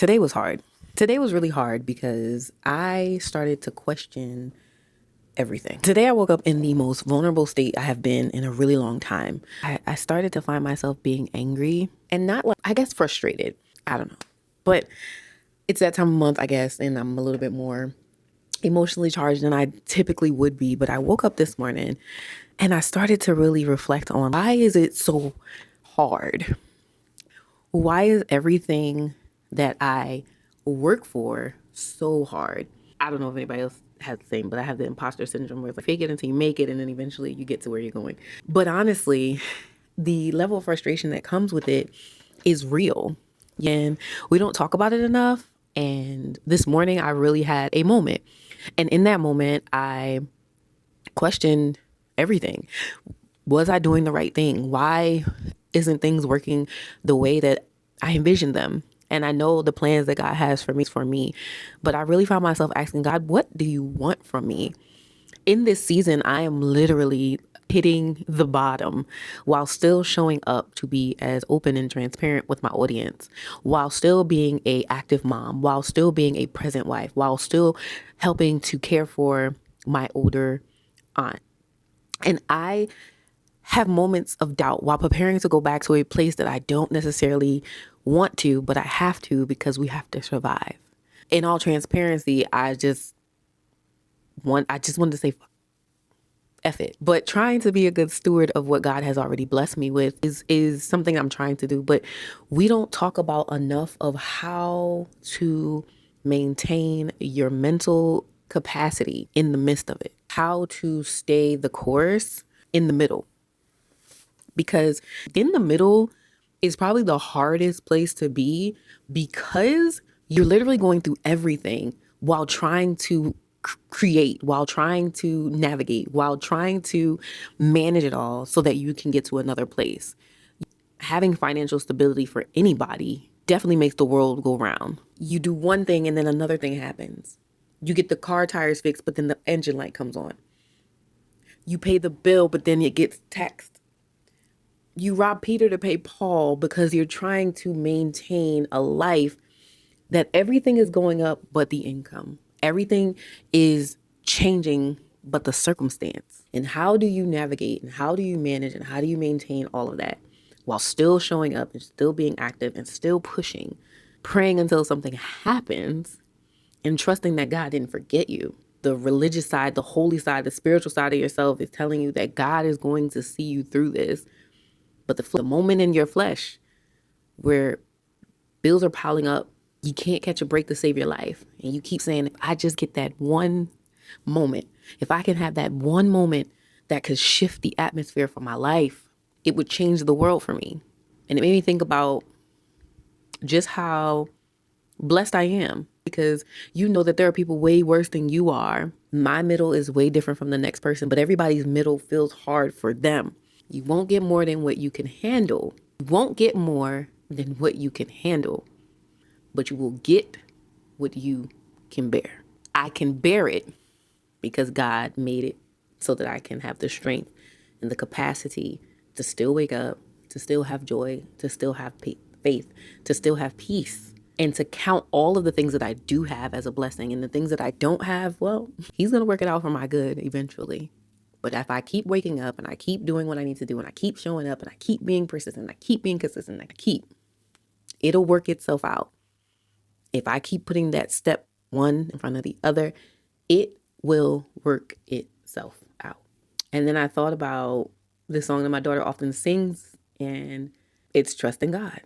Today was hard. Today was really hard because I started to question everything. Today I woke up in the most vulnerable state I have been in a really long time. I started to find myself being angry and not like, I guess frustrated. I don't know. But it's that time of month, I guess, and I'm a little bit more emotionally charged than I typically would be. But I woke up this morning and I started to really reflect on why is it so hard? Why is everything that I work for so hard? I don't know if anybody else has the same, but I have the imposter syndrome where it's like fake it until you make it and then eventually you get to where you're going. But honestly, the level of frustration that comes with it is real. And we don't talk about it enough. And this morning I really had a moment. And in that moment, I questioned everything. Was I doing the right thing? Why isn't things working the way that I envisioned them? And I know the plans that God has for me, but I really found myself asking God, what do you want from me? In this season, I am literally hitting the bottom while still showing up to be as open and transparent with my audience, while still being a active mom, while still being a present wife, while still helping to care for my older aunt. And I have moments of doubt while preparing to go back to a place that I don't necessarily want to, but I have to because we have to survive. In all transparency, I just wanted to say F it. But trying to be a good steward of what God has already blessed me with is something I'm trying to do. But we don't talk about enough of how to maintain your mental capacity in the midst of it, how to stay the course in the middle. Because in the middle is probably the hardest place to be because you're literally going through everything while trying to create, while trying to navigate, while trying to manage it all so that you can get to another place. Having financial stability for anybody definitely makes the world go round. You do one thing and then another thing happens. You get the car tires fixed, but then the engine light comes on. You pay the bill, but then it gets taxed. You rob Peter to pay Paul because you're trying to maintain a life that everything is going up but the income. Everything is changing but the circumstance. And how do you navigate and how do you manage and how do you maintain all of that while still showing up and still being active and still pushing, praying until something happens and trusting that God didn't forget you? The religious side, the holy side, the spiritual side of yourself is telling you that God is going to see you through this. But the moment in your flesh where bills are piling up, you can't catch a break to save your life. And you keep saying, if I just get that one moment, if I can have that one moment that could shift the atmosphere for my life, it would change the world for me. And it made me think about just how blessed I am because you know that there are people way worse than you are. My middle is way different from the next person, but everybody's middle feels hard for them. You won't get more than what you can handle. You won't get more than what you can handle, but you will get what you can bear. I can bear it because God made it so that I can have the strength and the capacity to still wake up, to still have joy, to still have faith, to still have peace, and to count all of the things that I do have as a blessing. And the things that I don't have, well, He's going to work it out for my good eventually. But if I keep waking up and I keep doing what I need to do and I keep showing up and I keep being persistent, I keep being consistent, it'll work itself out. If I keep putting that step one in front of the other, it will work itself out. And then I thought about the song that my daughter often sings, and it's trusting God.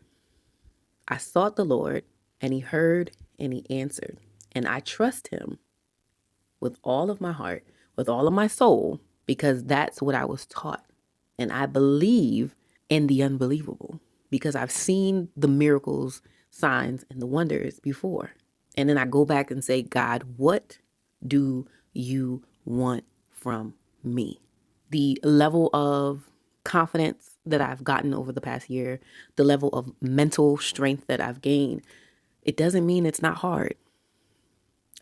I sought the Lord and He heard and He answered. And I trust Him with all of my heart, with all of my soul, because that's what I was taught. And I believe in the unbelievable because I've seen the miracles, signs, and the wonders before. And then I go back and say, God, what do you want from me? The level of confidence that I've gotten over the past year, the level of mental strength that I've gained, it doesn't mean it's not hard.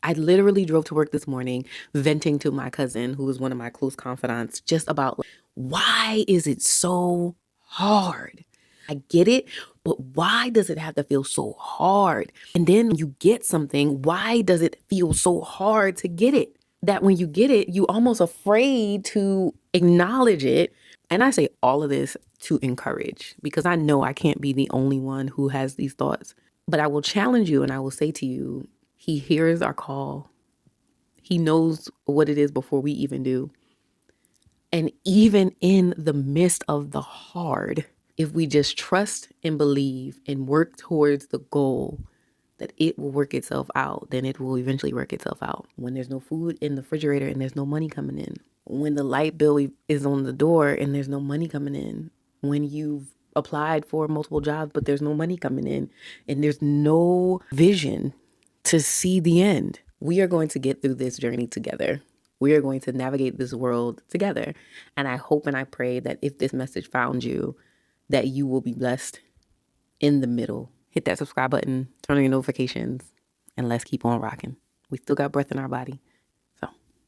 I literally drove to work this morning venting to my cousin, who is one of my close confidants, just about why is it so hard? I get it, but why does it have to feel so hard? And then when you get something, why does it feel so hard to get it? That when you get it, you almost afraid to acknowledge it. And I say all of this to encourage, because I know I can't be the only one who has these thoughts. But I will challenge you and I will say to you, he hears our call. He knows what it is before we even do. And even in the midst of the hard, if we just trust and believe and work towards the goal that it will work itself out, then it will eventually work itself out. When there's no food in the refrigerator and there's no money coming in, when the light bill is on the door and there's no money coming in, when you've applied for multiple jobs but there's no money coming in and there's no vision to see the end, we are going to get through this journey together. We are going to navigate this world together. And I hope and I pray that if this message found you, that you will be blessed in the middle. Hit that subscribe button, turn on your notifications, and let's keep on rocking. We still got breath in our body.